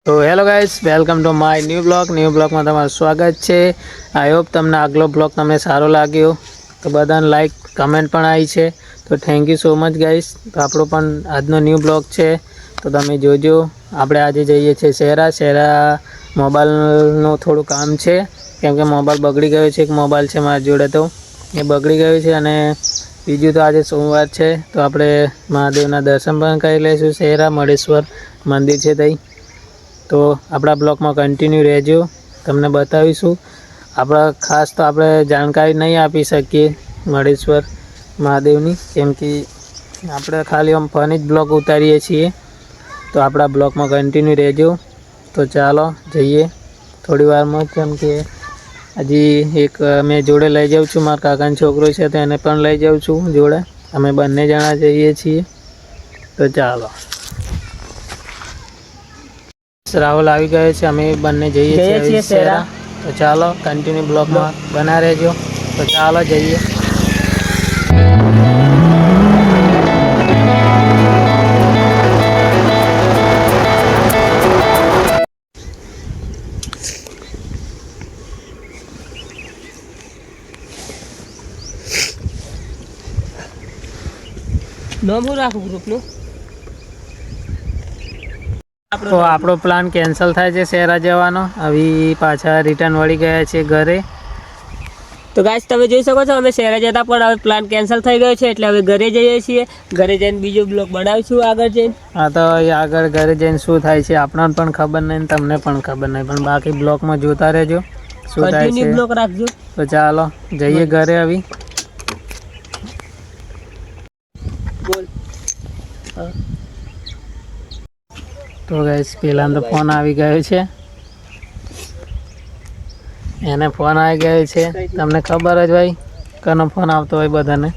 તો hello guys, welcome to my new બ્લોગમાં તમારું સ્વાગત છે. આઈ હોપ તમને આગલો બ્લોગ તમને સારો લાગ્યો. તો બધાને લાઈક કમેન્ટ પણ આવી છે, તો thank you so much guys. તો આપણો પણ આજનો ન્યૂ બ્લોગ છે, તો તમે જોજો. આપણે આજે જઈએ છીએ શહેરા મોબાઈલનું થોડું કામ છે, કેમ કે મોબાઈલ બગડી ગયો છે. એક મોબાઈલ છે મારી જોડે, તો એ બગડી ગયું છે. અને બીજું તો આજે સોમવાર છે, તો આપણે મહાદેવના દર્શન પણ કરી લઈશું. શહેરા મળેશ્વર મંદિર છે ત્યાં. તો આપણા બ્લોગમાં કન્ટિન્યુ રહેજો, તમને બતાવીશું. ખાસ તો આપણે જાણકારી નહીં આપી શકીએ મળેશ્વર મહાદેવની, કેમ કે આપણે ખાલી આમ ફની જ બ્લોગ ઉતારીએ છીએ. તો આપણા બ્લોગમાં કન્ટિન્યુ રહેજો. તો ચાલો જઈએ થોડી વારમાં, કેમ કે હજી એક મેં જોડે લઈ જાઉં છું. મારા કાકાનો છોકરો છે, તો એને પણ લઈ જાઉં છું જોડે. અમે બંને જણા જઈએ છીએ. તો ચાલો, રાહુલ આવી ગયો છે, અમે બંને જઈએ છીએ શહેરા. તો ચાલો કન્ટિન્યુ બ્લોગમાં બના રહેજો. તો ચાલો જઈએ. તો આપણો પ્લાન કેન્સલ થાય છે શહેરા જવાનો. હવે પાછા રિટર્ન વળી ગયા છે ઘરે. તો ગાઈસ તમે જોઈ શકો છો, અમે શહેરા જતા પણ હવે પ્લાન કેન્સલ થઈ ગયો છે, એટલે હવે ઘરે જઈએ છીએ. ઘરે જઈને બીજો બ્લોગ બનાવીશું આગળ જઈને. હા, તો આગળ ઘરે જઈને શું થાય છે આપણને પણ ખબર નહીં, તમને પણ ખબર નહીં, પણ બાકી બ્લોગમાં જોતા રહેજો શું થાય છે. બ્લોગ રાખજો. તો ચાલો જઈએ ઘરે. હવે તો ગાઈસ પેલા તો ફોન આવી ગયો છે, એને ફોન આવી ગયો છે. તમને ખબર જ ભાઈ કનો ફોન આવતો હોય બધાને.